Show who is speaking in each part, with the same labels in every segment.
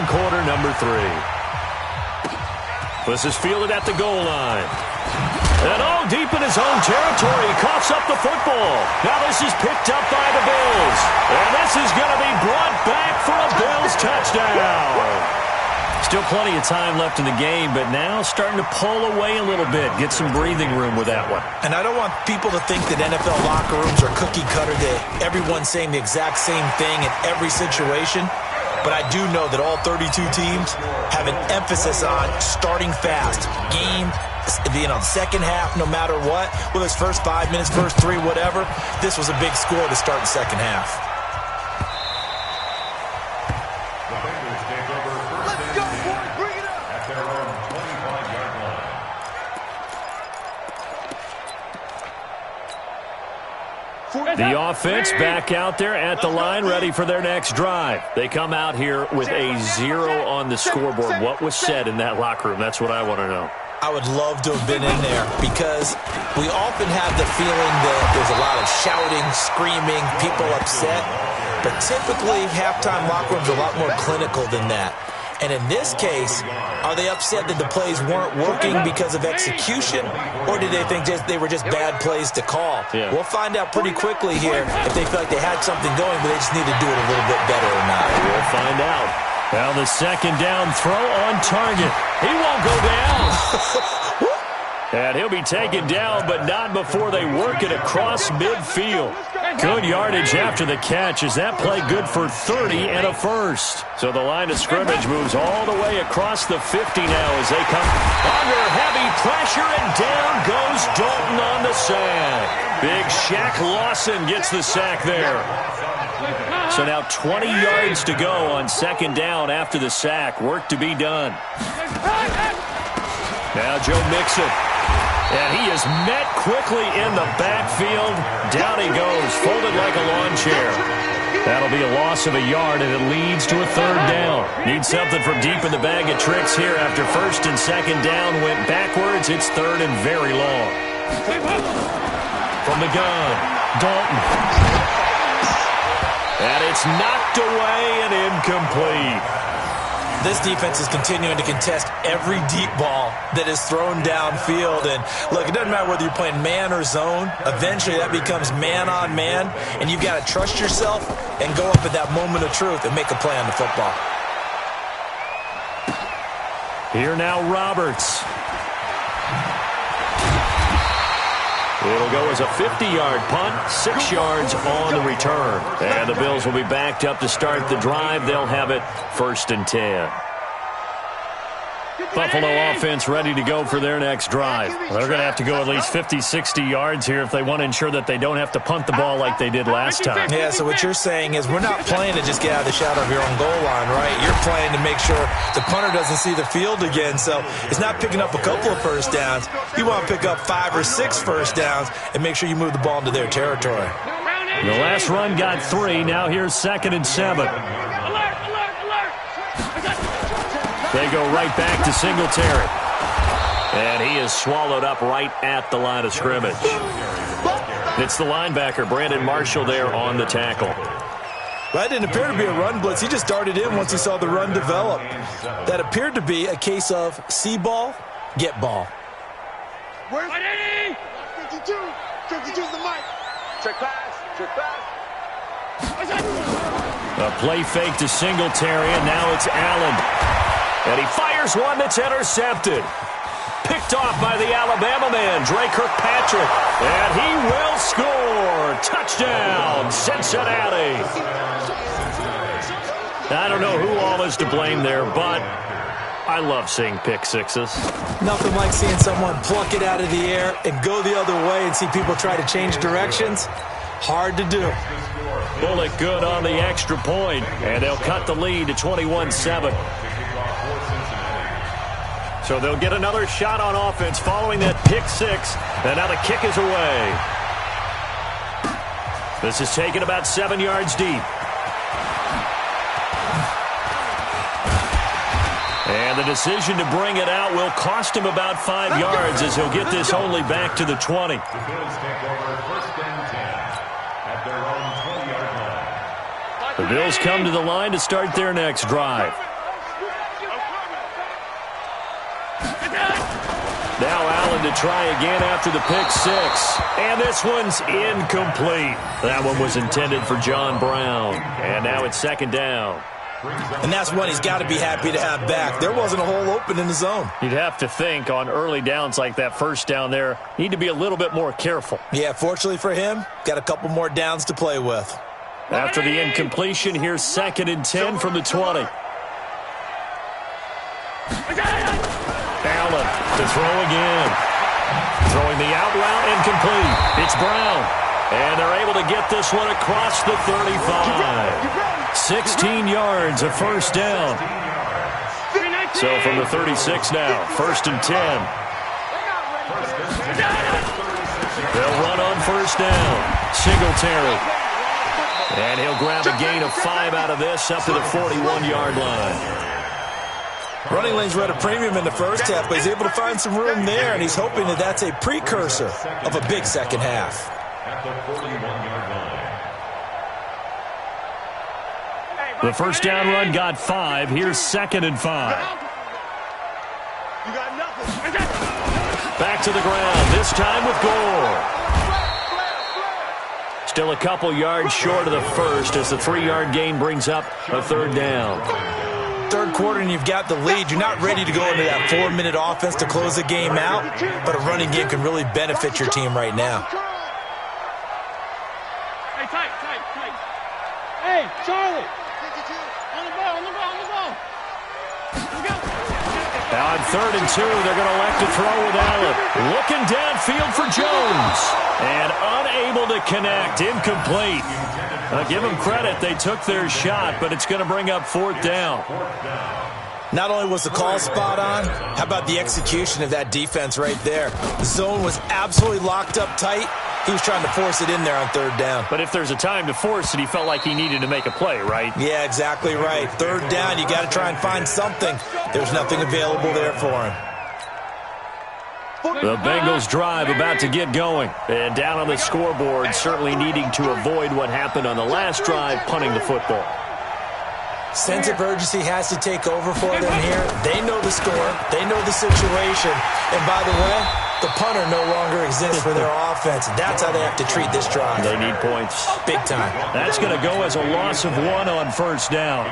Speaker 1: quarter number 3. This is fielded at the goal line. And deep in his own territory, he coughs up the football. Now this is picked up by the Bills. And this is going to be brought back for a Bills touchdown. Still plenty of time left in the game, but now starting to pull away a little bit. Get some breathing room with that one.
Speaker 2: And I don't want people to think that NFL locker rooms are cookie cutter, that everyone's saying the exact same thing in every situation. But I do know that all 32 teams have an emphasis on starting fast. Game, second half, no matter what. Whether it's first 5 minutes, first 3, whatever. This was a big score to start the second half.
Speaker 1: The offense back out there at the line, ready for their next drive. They come out here with a 0 on the scoreboard. What was said in that locker room? That's what I want to know.
Speaker 2: I would love to have been in there because we often have the feeling that there's a lot of shouting, screaming, people upset. But typically, halftime locker rooms are a lot more clinical than that. And in this case, are they upset that the plays weren't working because of execution, or did they think they were just bad plays to call?
Speaker 1: Yeah.
Speaker 2: We'll find out pretty quickly here if they feel like they had something going, but they just need to do it a little bit better or not.
Speaker 1: We'll find out. Well, the second down throw on target. He won't go down. And he'll be taken down, but not before they work it across midfield. Good yardage after the catch. Is that play good for 30 and a first? So the line of scrimmage moves all the way across the 50 now as they come under heavy pressure, and down goes Dalton on the sack. Big Shaq Lawson gets the sack there. So now 20 yards to go on second down after the sack. Work to be done. Now Joe Mixon. And he is met quickly in the backfield. Down he goes, folded like a lawn chair. That'll be a loss of a yard, and it leads to a third down. Need something from deep in the bag of tricks here after first and second down went backwards. It's third and very long. From the gun, Dalton. And it's knocked away and incomplete.
Speaker 2: This defense is continuing to contest every deep ball that is thrown downfield. And, look, it doesn't matter whether you're playing man or zone. Eventually that becomes man-on-man, and you've got to trust yourself and go up at that moment of truth and make a play on the football.
Speaker 1: Here now, Roberts. It'll go as a 50-yard punt, 6 yards on the return. And the Bills will be backed up to start the drive. They'll have it first and 10. Buffalo offense ready to go for their next drive. They're going to have to go at least 50, 60 yards here if they want to ensure that they don't have to punt the ball like they did last time.
Speaker 2: Yeah, so what you're saying is we're not playing to just get out of the shadow of your own goal line, right? You're playing to make sure the punter doesn't see the field again. So it's not picking up a couple of first downs. You want to pick up 5 or 6 first downs and make sure you move the ball into their territory.
Speaker 1: The last run got 3. Now here's 2nd and 7. They go right back to Singletary. And he is swallowed up right at the line of scrimmage. It's the linebacker, Brandon Marshall, there on the tackle.
Speaker 2: That didn't appear to be a run blitz. He just darted in once he saw the run develop. That appeared to be a case of see ball, get ball.
Speaker 3: Where's 52? 52's the mic. Check pass. Check pass.
Speaker 1: A play fake to Singletary, and now it's Allen. And he fires one that's intercepted. Picked off by the Alabama man, Dre Kirkpatrick. And he will score. Touchdown, Cincinnati. I don't know who all is to blame there, but I love seeing pick sixes.
Speaker 2: Nothing like seeing someone pluck it out of the air and go the other way and see people try to change directions. Hard to do.
Speaker 1: Bullet good on the extra point, and they'll cut the lead to 21-7. So they'll get another shot on offense following that pick six, and now the kick is away. This is taken about 7 yards deep. And the decision to bring it out will cost him about 5 yards as he'll get this only back to the 20. The Bills come to the line to start their next drive. Allen to try again after the pick six. And this one's incomplete. That one was intended for John Brown. And now it's second down.
Speaker 2: And that's one he's got to be happy to have back. There wasn't a hole open in the zone.
Speaker 1: You'd have to think on early downs like that first down there, need to be a little bit more careful.
Speaker 2: Yeah, fortunately for him, got a couple more downs to play with.
Speaker 1: After the incompletion, here's 2nd and 10 from the 20. Allen to throw again. Throwing the out route incomplete. It's Brown. And they're able to get this one across the 35. 16 yards, a first down. So from the 36 now, 1st and 10. They'll run on first down. Singletary. And he'll grab a gain of 5 out of this up to the 41-yard line.
Speaker 2: Running lanes were at a premium in the first half, but he's able to find some room there, and he's hoping that that's a precursor of a big second half.
Speaker 1: The first down run got 5. Here's 2nd and 5. Back to the ground, this time with Gore. Still a couple yards short of the first as the 3-yard gain brings up a 3rd down.
Speaker 2: Third quarter and you've got the lead. You're not ready to go into that 4-minute offense to close the game out, but a running game can really benefit your team right now.
Speaker 3: Hey, tight. Hey, Charlie. On the ball.
Speaker 1: Now on 3rd and 2, they're going to elect to throw with Allen. Looking downfield for Jones. And unable to connect. Incomplete. Give them credit. They took their shot, but it's going to bring up 4th down.
Speaker 2: Not only was the call spot on, how about the execution of that defense right there? The zone was absolutely locked up tight. He was trying to force it in there on 3rd down.
Speaker 1: But if there's a time to force it, he felt like he needed to make a play, right?
Speaker 2: Yeah, exactly right. 3rd down, you got to try and find something. There's nothing available there for him.
Speaker 1: The Bengals drive about to get going. And down on the scoreboard, certainly needing to avoid what happened on the last drive, punting the football.
Speaker 2: Sense of urgency has to take over for them here. They know the score. They know the situation. And by the way, the punter no longer exists for their offense. That's how they have to treat this drive.
Speaker 1: They need points.
Speaker 2: Big time.
Speaker 1: That's going to go as a loss of 1 on first down.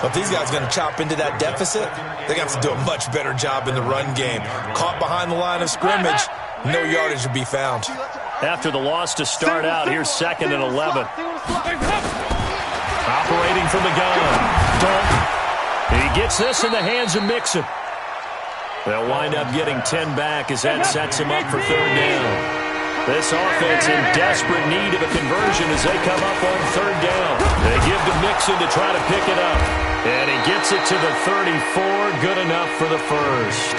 Speaker 2: But if these guys are going to chop into that deficit, they're going to have to do a much better job in the run game. Caught behind the line of scrimmage, no yardage to be found.
Speaker 1: After the loss to start out, here's 2nd and 11. Operating from the gun. Dalton. He gets this in the hands of Mixon. They'll wind up getting 10 back as that sets him up for 3rd down. This offense in desperate need of a conversion as they come up on 3rd down. They give to Mixon to try to pick it up. And he gets it to the 34. Good enough for the first.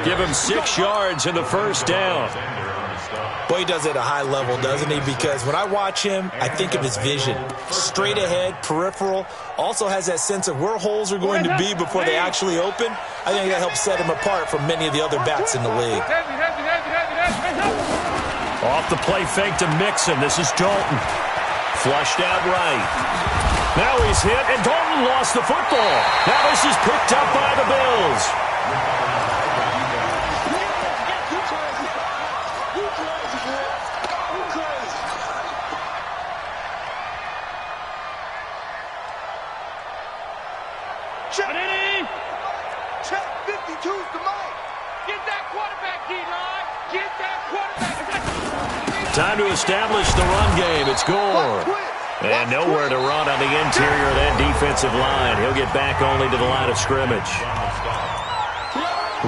Speaker 1: Give him 6 yards in the first down.
Speaker 2: Boy, he does it at a high level, doesn't he? Because when I watch him, I think of his vision. Straight ahead, peripheral. Also has that sense of where holes are going to be before they actually open. I think that helps set him apart from many of the other backs in the league.
Speaker 1: Off the play fake to Mixon. This is Dalton. Flushed out right. Now he's hit, and Dalton lost the football. Now this is picked up by the Bills.
Speaker 3: Check 52's the mic. Get that quarterback, D-line. Get that quarterback.
Speaker 1: Time to establish the run game. It's Gore. And nowhere to run on the interior of that defensive line. He'll get back only to the line of scrimmage.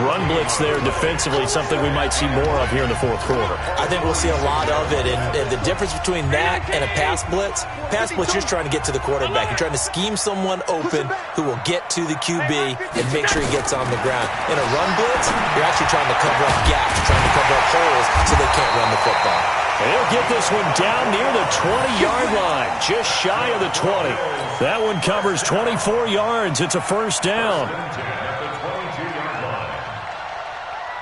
Speaker 1: Run blitz there defensively, something we might see more of here in the 4th quarter.
Speaker 2: I think we'll see a lot of it, and the difference between that and a pass blitz, you're just trying to get to the quarterback. You're trying to scheme someone open who will get to the QB and make sure he gets on the ground. In a run blitz, you're actually trying to cover up gaps, trying to cover up holes so they can't run the football.
Speaker 1: He'll get this one down near the 20-yard line, just shy of the 20. That one covers 24 yards. It's a first down.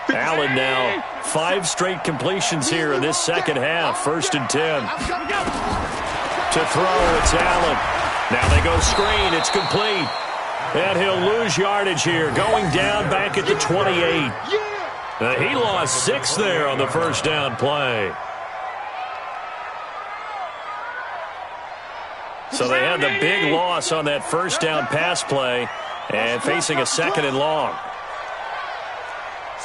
Speaker 1: Allen now, 5 straight completions here in this second half. 1st and 10. To throw, it's Allen. Now they go screen. It's complete. And he'll lose yardage here, going down back at the 28. He lost 6 there on the first down play. So they had the big loss on that first down pass play and facing a 2nd and long.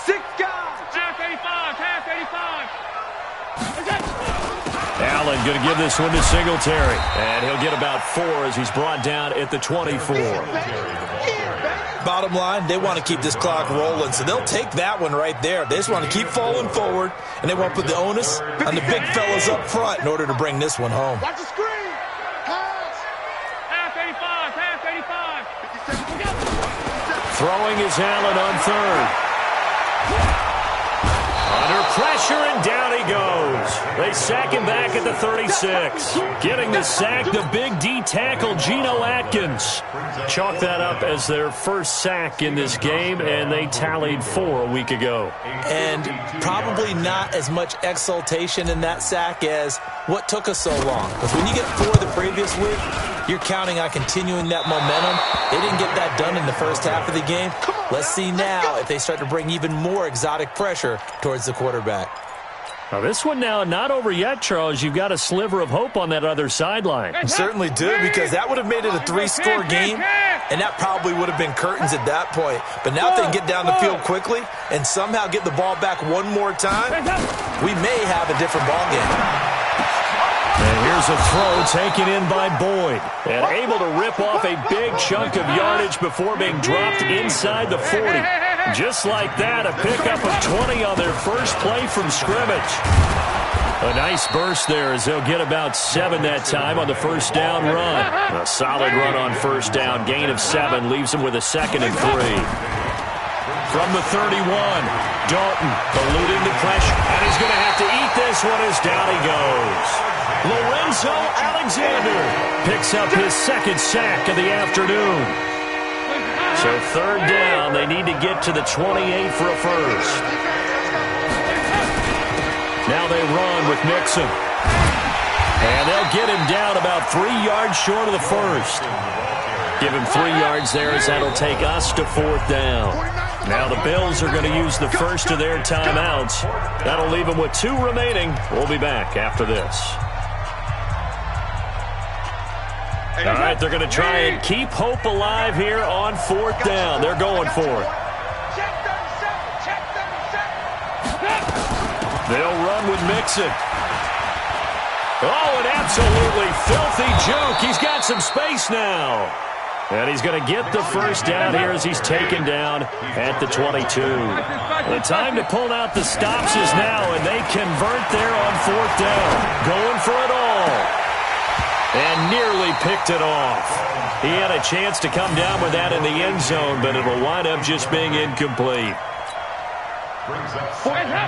Speaker 3: 6 guys. Half 85, half 85.
Speaker 1: Allen going to give this one to Singletary. And he'll get about 4 as he's brought down at the 24.
Speaker 2: Bottom line, they want to keep this clock rolling, so they'll take that one right there. They just want to keep falling forward, and they want to put the onus on the big fellas up front in order to bring this one home.
Speaker 3: Watch the screen. Pass. Half 85, half 85.
Speaker 1: Throwing is Allen on 3rd. Under pressure, and down he goes. They sack him back at the 36. Getting the sack, the big D tackle, Geno Atkins. Chalk that up as their first sack in this game, and they tallied 4 a week ago.
Speaker 2: And probably not as much exultation in that sack as what took us so long. Because when you get 4 the previous week, you're counting on continuing that momentum. They didn't get that done in the first half of the game. Let's see now if they start to bring even more exotic pressure towards the quarterback.
Speaker 1: Now this one now not over yet, Charles. You've got a sliver of hope on that other sideline.
Speaker 2: You certainly do, because that would have made it a 3-score game, and that probably would have been curtains at that point. But now if they can get down the field quickly and somehow get the ball back one more time, we may have a different ball game.
Speaker 1: And here's a throw taken in by Boyd. And able to rip off a big chunk of yardage before being dropped inside the 40. Just like that, a pickup of 20 on their first play from scrimmage. A nice burst there as they'll get about 7 that time on the first down run. A solid run on first down. Gain of 7 leaves them with a 2nd and 3. From the 31, Dalton eluding the pressure. And he's going to have to eat this one as down he goes. Lorenzo Alexander picks up his 2nd sack of the afternoon. So 3rd down, they need to get to the 28 for a first. Now they run with Mixon. And they'll get him down about 3 yards short of the first. Give him 3 yards there as that'll take us to 4th down. Now the Bills are going to use the first of their timeouts. That'll leave them with 2 remaining. We'll be back after this. All right, they're going to try and keep hope alive here on 4th down. They're going for it. They'll run with Mixon. Oh, an absolutely filthy juke. He's got some space now. And he's going to get the first down here as he's taken down at the 22. The time to pull out the stops is now, and they convert there on 4th down. Going for it all. And nearly picked it off. He had a chance to come down with that in the end zone, but it'll wind up just being incomplete.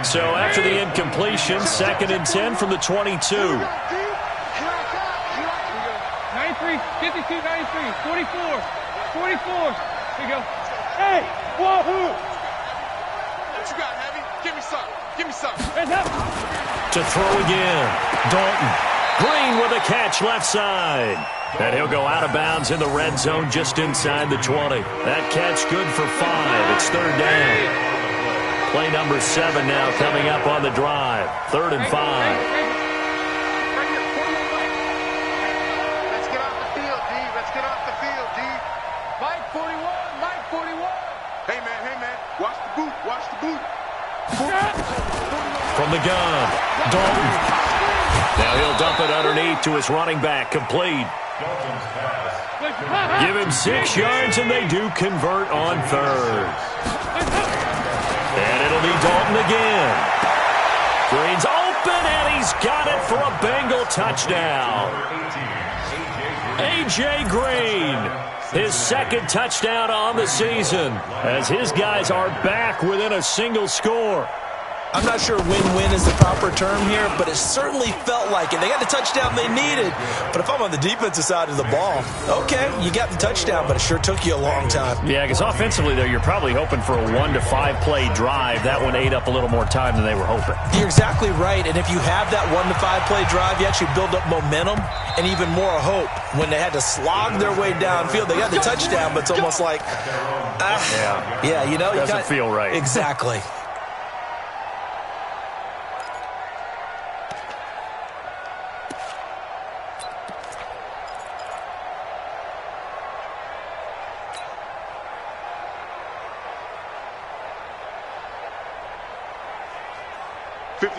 Speaker 1: So after the incompletion, 2nd and 10 from the 22.
Speaker 3: 93, 52, 93, 44, 44. Here you go. Hey, wahoo! What you got, Heavy? Give me some. Give me some.
Speaker 1: To throw again. Dalton. Green with a catch left side. And he'll go out of bounds in the red zone just inside the 20. That catch good for 5. It's 3rd down. Play number 7 now coming up on the drive. 3rd and 5.
Speaker 3: Let's get off the field, D. Let's get off the field, D. Mike 41, Mike 41. Hey, man, watch the boot, watch the boot.
Speaker 1: From the gun, Dalton. Now he'll dump it underneath to his running back, complete. Give him 6 yards, and they do convert on 3rd. And it'll be Dalton again. Green's open, and he's got it for a Bengal touchdown. A.J. Green, his 2nd touchdown on the season, as his guys are back within a single score.
Speaker 2: I'm not sure win-win is the proper term here, but it certainly felt like it. They got the touchdown they needed, but if I'm on the defensive side of the ball, okay, you got the touchdown, but it sure took you a long time.
Speaker 1: Yeah, because offensively, though, you're probably hoping for a 1 to 5 play drive. That one ate up a little more time than they were hoping.
Speaker 2: You're exactly right, and if you have that 1 to 5 play drive, you actually build up momentum and even more hope. When they had to slog their way downfield, they got the touchdown, but it's almost like,
Speaker 1: yeah,
Speaker 2: you know.
Speaker 1: Doesn't feel right.
Speaker 2: Exactly.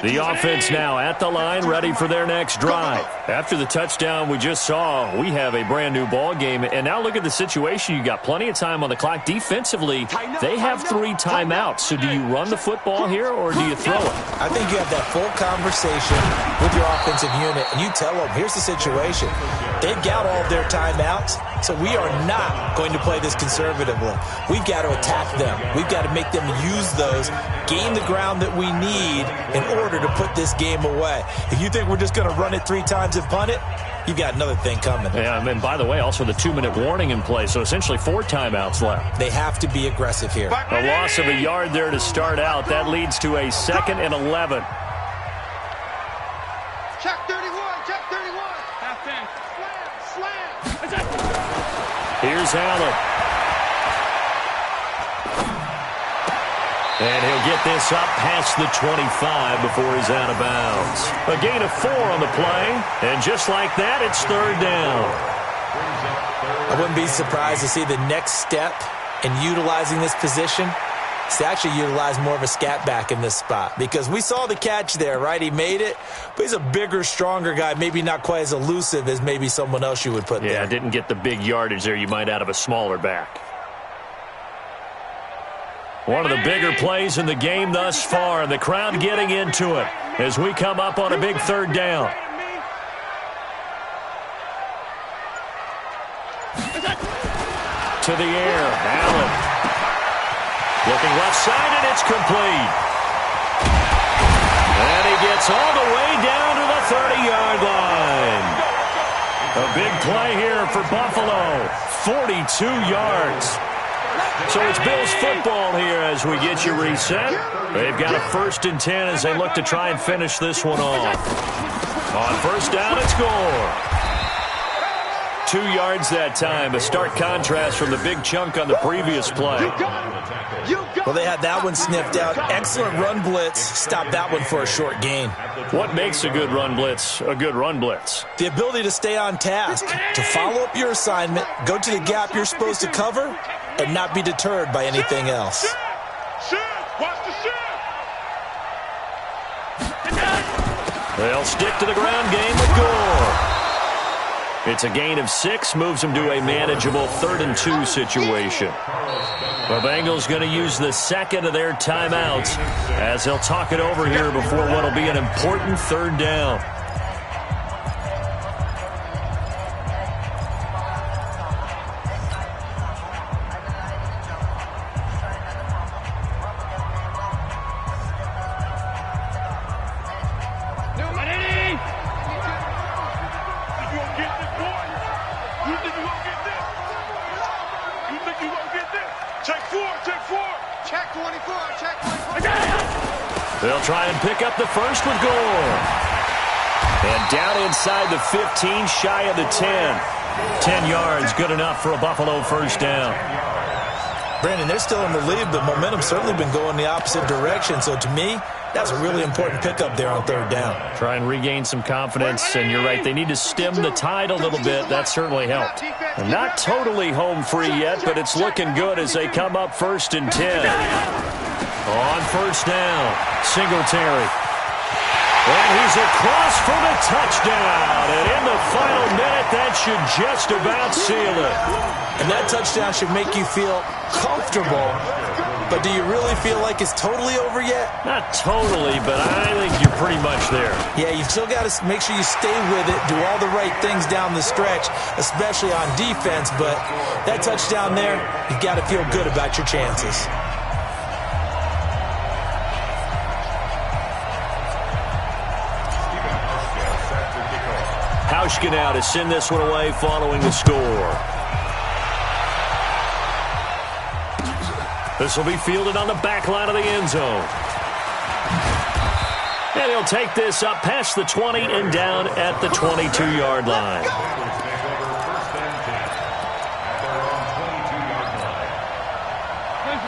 Speaker 1: The offense now at the line, ready for their next drive. After the touchdown we just saw, we have a brand-new ball game. And now look at the situation. You got plenty of time on the clock. Defensively, they have 3 timeouts. So do you run the football here or do you throw it?
Speaker 2: I think you have that full conversation with your offensive unit, and you tell them, here's the situation. They've got all of their timeouts, so we are not going to play this conservatively. We've got to attack them. We've got to make them use those, gain the ground that we need in order to put this game away. If you think we're just going to run it 3 times and punt it, you've got another thing coming.
Speaker 1: Yeah, and by the way, also the 2-minute warning in play, so essentially 4 timeouts left.
Speaker 2: They have to be aggressive here.
Speaker 1: A loss of a yard there to start out. That leads to a 2nd and 11.
Speaker 3: Check 31, check 31. Half in. Slam.
Speaker 1: Here's Allen. And he'll get this up past the 25 before he's out of bounds. A gain of 4 on the play, and just like that, it's 3rd down.
Speaker 2: I wouldn't be surprised to see the next step in utilizing this position is to actually utilize more of a scat back in this spot, because we saw the catch there, right? He made it, but he's a bigger, stronger guy, maybe not quite as elusive as maybe someone else you would put there.
Speaker 1: Yeah, didn't get the big yardage there you might out of a smaller back. One of the bigger plays in the game thus far, and the crowd getting into it as we come up on a big 3rd down. To the air, Allen. Looking left side, and it's complete. And he gets all the way down to the 30-yard line. A big play here for Buffalo. 42 yards. So it's Bills football here as we get you reset. They've got a 1st and 10 as they look to try and finish this one off. On 1st down, it's Gore. 2 yards that time, a stark contrast from the big chunk on the previous play.
Speaker 2: Well, they had that one sniffed out. Excellent run blitz. Stopped that one for a short gain.
Speaker 1: What makes a good run blitz a good run blitz?
Speaker 2: The ability to stay on task, to follow up your assignment, go to the gap you're supposed to cover, and not be deterred by anything else.
Speaker 1: They'll stick to the ground game with Gore. It's a gain of 6, moves them to a manageable 3rd and 2 situation. The Bengals going to use the 2nd of their timeouts as they'll talk it over here before what will be an important 3rd down. They'll try and pick up the 1st with Gore. And down inside the 15, shy of the 10. 10 yards, good enough for a Buffalo 1st down.
Speaker 2: Brandon, they're still in the lead, but momentum's certainly been going the opposite direction. So to me, that's a really important pickup there on 3rd down.
Speaker 1: Try and regain some confidence, and you're right, they need to stem the tide a little bit. That certainly helped. And not totally home free yet, but it's looking good as they come up 1st and 10. On 1st down, Singletary. And he's across for the touchdown. And in the final minute, that should just about seal it.
Speaker 2: And that touchdown should make you feel comfortable. But do you really feel like it's totally over yet?
Speaker 1: Not totally, but I think you're pretty much there.
Speaker 2: Yeah, you've still got to make sure you stay with it, do all the right things down the stretch, especially on defense. But that touchdown there, you've got to feel good about your chances.
Speaker 1: Hauschka now to send this one away following the score. This will be fielded on the back line of the end zone. And he'll take this up past the 20 and down at the 22-yard line.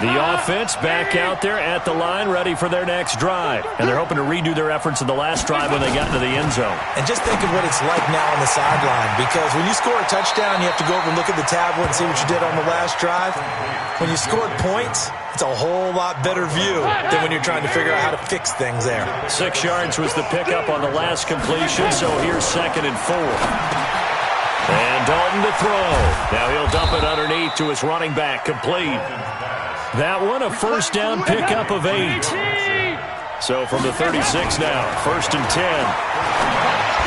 Speaker 1: The offense back out there at the line, ready for their next drive. And they're hoping to redo their efforts in the last drive when they got into the end zone.
Speaker 2: And just think of what it's like now on the sideline, because when you score a touchdown, you have to go over and look at the tablet and see what you did on the last drive. When you scored points, it's a whole lot better view than when you're trying to figure out how to fix things there.
Speaker 1: 6 yards was the pickup on the last completion, so here's 2nd and 4. And Dalton to throw. Now he'll dump it underneath to his running back, complete. That one a first down pickup of 8. So from the 36 now, 1st and 10.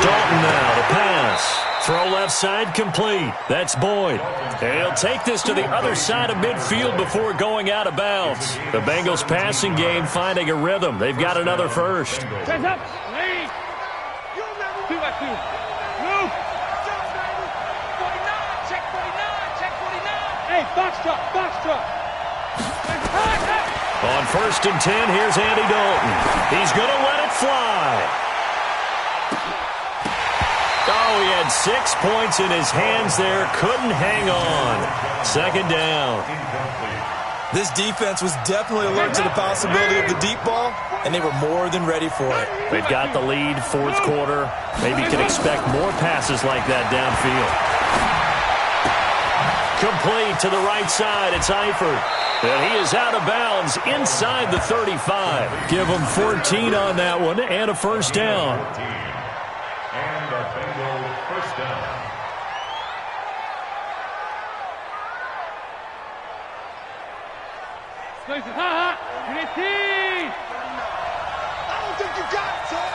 Speaker 1: Dalton now to pass. Throw left side, complete. That's Boyd. And he'll take this to the other side of midfield before going out of bounds. The Bengals passing game finding a rhythm. They've got another first.
Speaker 3: Hands up. Lead. 2 by 2. Move. 49. Check 49. Check 49. Hey, box truck. Box truck.
Speaker 1: On 1st and 10, here's Andy Dalton. He's going to let it fly. Oh, he had 6 points in his hands there. Couldn't hang on. 2nd down.
Speaker 2: This defense was definitely alert to the possibility of the deep ball, and they were more than ready for it.
Speaker 1: They've got the lead, 4th quarter. Maybe can expect more passes like that downfield. Complete to the right side. It's Eifert. And he is out of bounds inside the 35. Give him 14 on that one and a first down.
Speaker 4: And a Bengals first down.
Speaker 3: Ha-ha! Unity! I don't think you got it,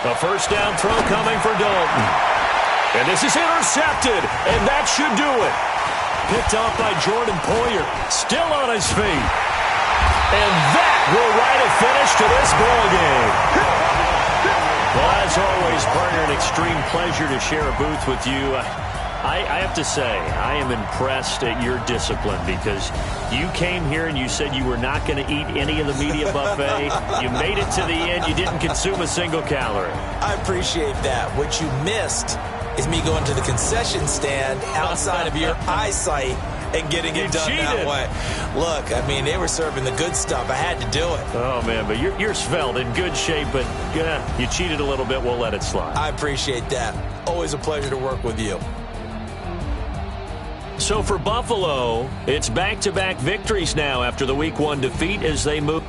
Speaker 1: A first down throw coming for Dalton. And this is intercepted, and that should do it. Picked off by Jordan Poyer, still on his feet. And that will write a finish to this ball game. Well, as always, partner, an extreme pleasure to share a booth with you. I have to say, I am impressed at your discipline because you came here and you said you were not going to eat any of the media buffet. You made it to the end. You didn't consume a single calorie.
Speaker 2: I appreciate that. What you missed is me going to the concession stand outside of your eyesight and getting it done that way. Look, I mean, they were serving the good stuff. I had to do it.
Speaker 1: Oh, man, but you're svelte, in good shape, but you cheated a little bit. We'll let it slide.
Speaker 2: I appreciate that. Always a pleasure to work with you.
Speaker 1: So for Buffalo, it's back-to-back victories now after the Week 1 defeat as they move.